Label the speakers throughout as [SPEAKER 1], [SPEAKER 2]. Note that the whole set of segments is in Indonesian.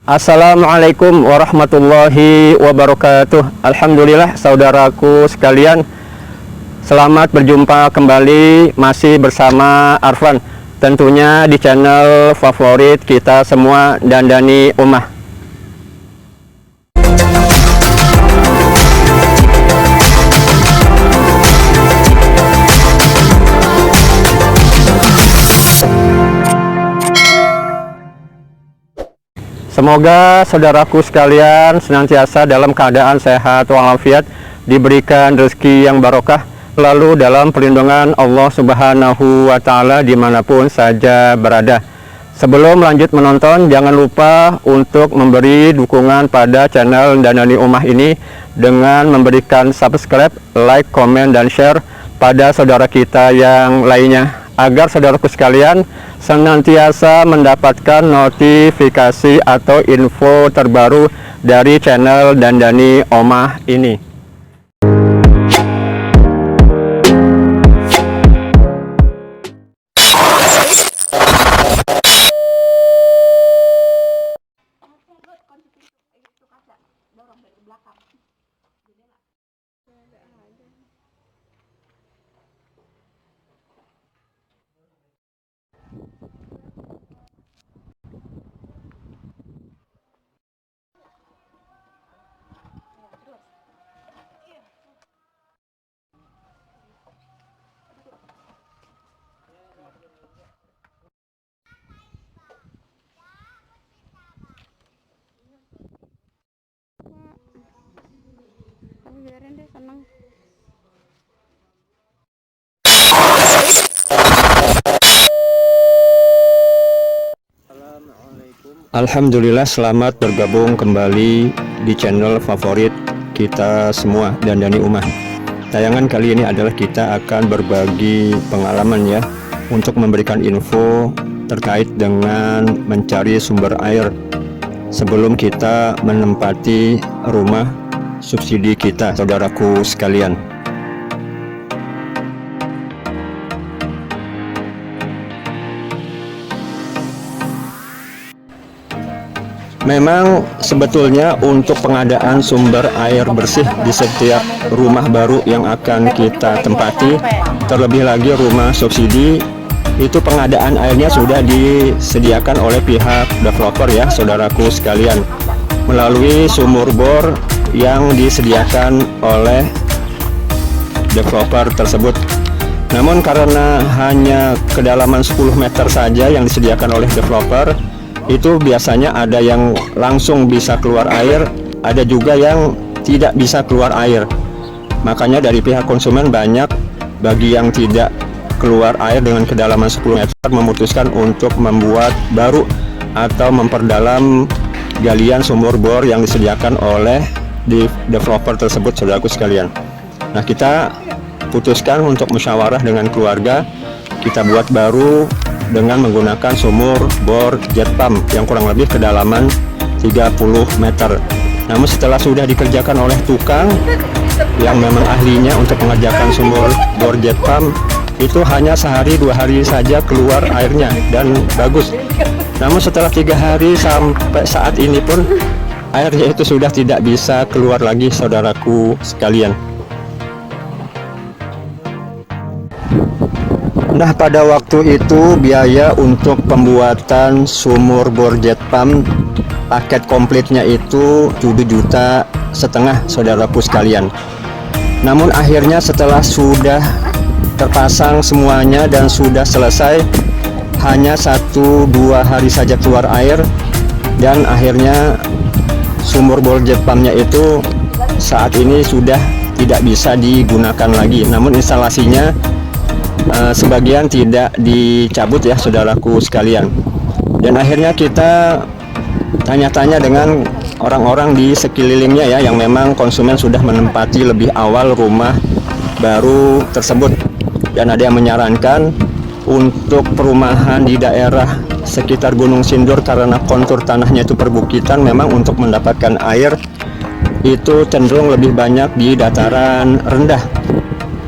[SPEAKER 1] Assalamualaikum warahmatullahi wabarakatuh. Alhamdulillah saudaraku sekalian, selamat berjumpa kembali masih bersama Arfan, tentunya di channel favorit kita semua, Dandani Ummah. Semoga saudaraku sekalian senantiasa dalam keadaan sehat walafiat, diberikan rezeki yang barokah, lalu dalam perlindungan Allah Subhanahu wa Ta'ala dimanapun saja berada. Sebelum lanjut menonton, jangan lupa untuk memberi dukungan pada channel Dandani Ummah ini dengan memberikan subscribe, like, komen, dan share pada saudara kita yang lainnya, agar saudaraku sekalian senantiasa mendapatkan notifikasi atau info terbaru dari channel Dandani Ummah ini.
[SPEAKER 2] Biarin deh, seneng.
[SPEAKER 1] Alhamdulillah, selamat bergabung kembali di channel favorit kita semua, Dandani Ummah. Tayangan kali ini adalah kita akan berbagi pengalaman ya, untuk memberikan info terkait dengan mencari sumber air sebelum kita menempati rumah subsidi kita, saudaraku sekalian. Memang sebetulnya untuk pengadaan sumber air bersih di setiap rumah baru yang akan kita tempati, terlebih lagi rumah subsidi, itu pengadaan airnya sudah disediakan oleh pihak developer ya, saudaraku sekalian, melalui sumur bor yang disediakan oleh developer tersebut. Namun karena hanya kedalaman 10 meter saja yang disediakan oleh developer, itu biasanya ada yang langsung bisa keluar air, ada juga yang tidak bisa keluar air. Makanya dari pihak konsumen banyak bagi yang tidak keluar air dengan kedalaman 10 meter memutuskan untuk membuat baru atau memperdalam galian sumur bor yang disediakan oleh di developer tersebut, saudaraku sekalian. Nah, kita putuskan untuk musyawarah dengan keluarga, kita buat baru dengan menggunakan sumur bor jet pump yang kurang lebih kedalaman 30 meter. Namun setelah sudah dikerjakan oleh tukang yang memang ahlinya untuk mengerjakan sumur bor jet pump, itu hanya sehari 2 hari saja keluar airnya dan bagus. Namun setelah 3 hari sampai saat ini pun airnya itu sudah tidak bisa keluar lagi, saudaraku sekalian. Nah, pada waktu itu biaya untuk pembuatan sumur bor jet pump paket komplitnya itu 7,5 juta, saudaraku sekalian. Namun akhirnya setelah sudah terpasang semuanya dan sudah selesai, hanya 1-2 hari saja keluar air, dan akhirnya sumur bor jet pumpnya itu saat ini sudah tidak bisa digunakan lagi. Namun instalasinya sebagian tidak dicabut ya, saudaraku sekalian. Dan akhirnya kita tanya-tanya dengan orang-orang di sekelilingnya ya, yang memang konsumen sudah menempati lebih awal rumah baru tersebut. Dan ada yang menyarankan untuk perumahan di daerah sekitar Gunung Sindur, karena kontur tanahnya itu perbukitan, memang untuk mendapatkan air itu cenderung lebih banyak di dataran rendah.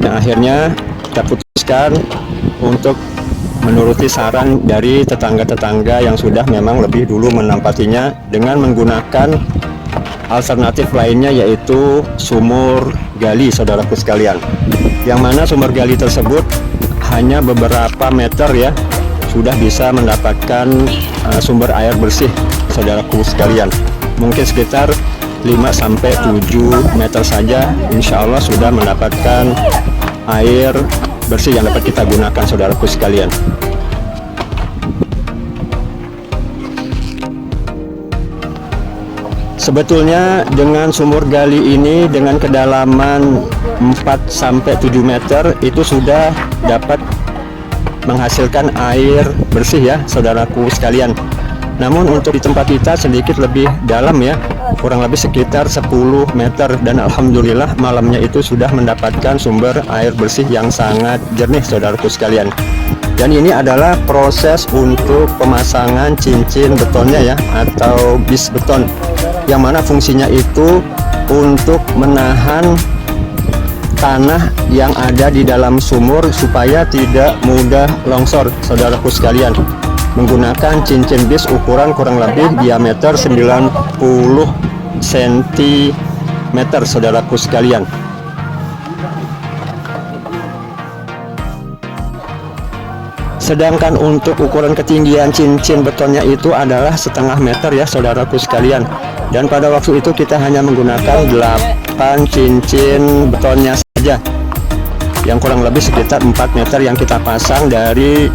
[SPEAKER 1] Nah, akhirnya kita putuskan untuk menuruti saran dari tetangga-tetangga yang sudah memang lebih dulu menempatinya dengan menggunakan alternatif lainnya, yaitu sumur gali, saudaraku sekalian. Yang mana sumur gali tersebut hanya beberapa meter ya sudah bisa mendapatkan sumber air bersih, saudaraku sekalian. Mungkin sekitar 5-7 meter saja insya Allah sudah mendapatkan air bersih yang dapat kita gunakan, saudaraku sekalian. Sebetulnya dengan sumur gali ini dengan kedalaman 4-7 meter itu sudah dapat menghasilkan air bersih ya, saudaraku sekalian. Namun untuk di tempat kita sedikit lebih dalam ya, kurang lebih sekitar 10 meter, dan alhamdulillah malamnya itu sudah mendapatkan sumber air bersih yang sangat jernih, saudaraku sekalian. Dan ini adalah proses untuk pemasangan cincin betonnya ya, atau bis beton, yang mana fungsinya itu untuk menahan tanah yang ada di dalam sumur supaya tidak mudah longsor, saudaraku sekalian, menggunakan cincin bis ukuran kurang lebih diameter 90 cm, saudaraku sekalian. Sedangkan untuk ukuran ketinggian cincin betonnya itu adalah 0,5 meter ya, saudaraku sekalian. Dan pada waktu itu kita hanya menggunakan 8 cincin betonnya saja, yang kurang lebih sekitar 4 meter yang kita pasang dari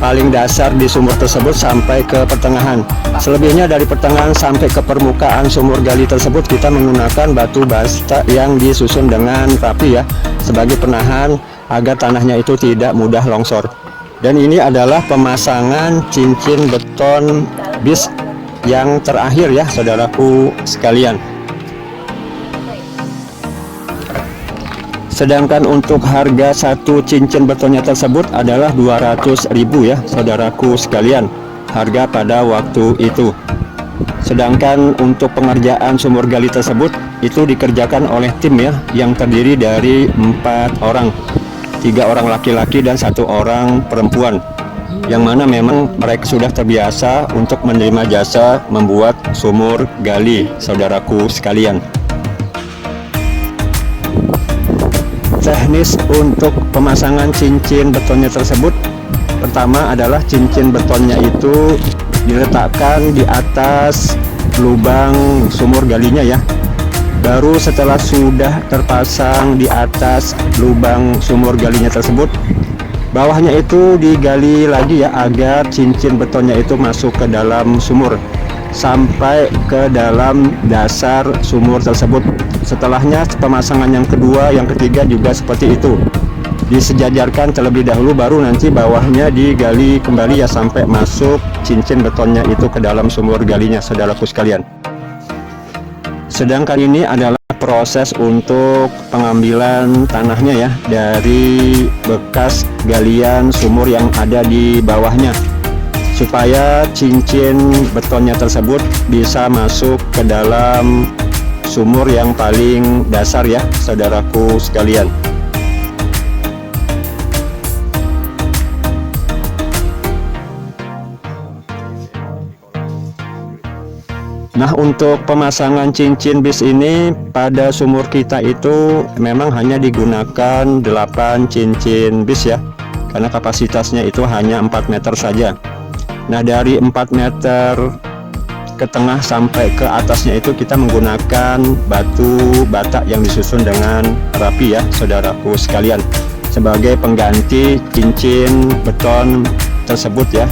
[SPEAKER 1] paling dasar di sumur tersebut sampai ke pertengahan. Selebihnya dari pertengahan sampai ke permukaan sumur gali tersebut kita menggunakan batu bata yang disusun dengan rapi ya, sebagai penahan agar tanahnya itu tidak mudah longsor. Dan ini adalah pemasangan cincin beton bis yang terakhir ya, saudaraku sekalian. Sedangkan untuk harga satu cincin betonnya tersebut adalah 200.000 ya, saudaraku sekalian, harga pada waktu itu. Sedangkan untuk pengerjaan sumur gali tersebut itu dikerjakan oleh tim ya, yang terdiri dari 4 orang, 3 orang laki-laki dan 1 orang perempuan, yang mana memang mereka sudah terbiasa untuk menerima jasa membuat sumur gali, saudaraku sekalian. Teknis untuk pemasangan cincin betonnya tersebut, pertama adalah cincin betonnya itu diletakkan di atas lubang sumur galinya ya. Baru setelah sudah terpasang di atas lubang sumur galinya tersebut, bawahnya itu digali lagi ya, agar cincin betonnya itu masuk ke dalam sumur sampai ke dalam dasar sumur tersebut. Setelahnya pemasangan yang kedua, yang ketiga juga seperti itu, disejajarkan terlebih dahulu, baru nanti bawahnya digali kembali ya sampai masuk cincin betonnya itu ke dalam sumur galinya, saudaraku sekalian. Sedangkan ini adalah proses untuk pengambilan tanahnya ya dari bekas galian sumur yang ada di bawahnya, supaya cincin betonnya tersebut bisa masuk ke dalam sumur yang paling dasar ya, saudaraku sekalian. Nah, untuk pemasangan cincin bis ini pada sumur kita itu memang hanya digunakan 8 cincin bis ya, karena kapasitasnya itu hanya 4 meter saja. Nah, dari 4 meter ke tengah sampai ke atasnya itu kita menggunakan batu bata yang disusun dengan rapi ya, saudaraku sekalian, sebagai pengganti cincin beton tersebut ya.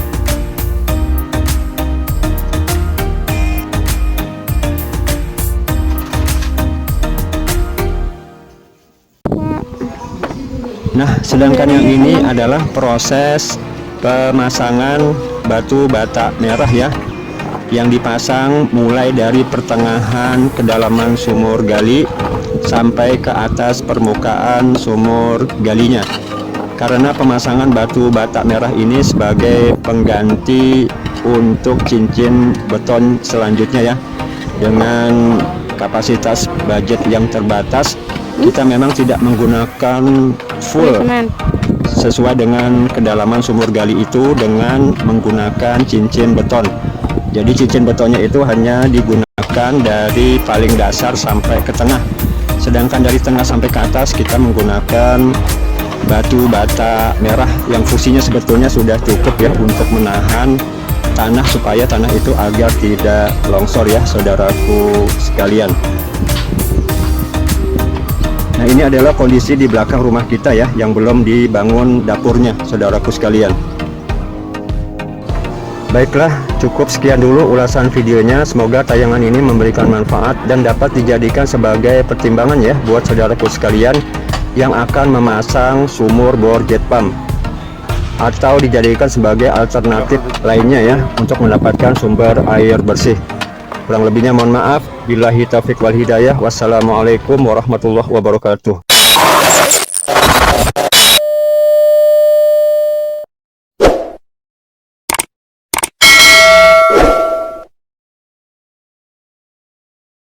[SPEAKER 1] Nah, sedangkan yang ini adalah proses pemasangan batu bata merah ya, yang dipasang mulai dari pertengahan kedalaman sumur gali sampai ke atas permukaan sumur galinya. Karena pemasangan batu bata merah ini sebagai pengganti untuk cincin beton selanjutnya ya, dengan kapasitas budget yang terbatas, kita memang tidak menggunakan full sesuai dengan kedalaman sumur gali itu dengan menggunakan cincin beton. Jadi cincin betonnya itu hanya digunakan dari paling dasar sampai ke tengah, sedangkan dari tengah sampai ke atas kita menggunakan batu bata merah yang fungsinya sebetulnya sudah cukup ya untuk menahan tanah supaya tanah itu agar tidak longsor ya saudaraku sekalian. Nah, ini adalah kondisi di belakang rumah kita ya, yang belum dibangun dapurnya saudaraku sekalian. Baiklah, cukup sekian dulu ulasan videonya. Semoga tayangan ini memberikan manfaat dan dapat dijadikan sebagai pertimbangan ya buat saudaraku sekalian yang akan memasang sumur bor jet pump, atau dijadikan sebagai alternatif lainnya ya untuk mendapatkan sumber air bersih. Kurang lebihnya mohon maaf. Billahi taufiq wal hidayah. Wassalamualaikum warahmatullahi wabarakatuh.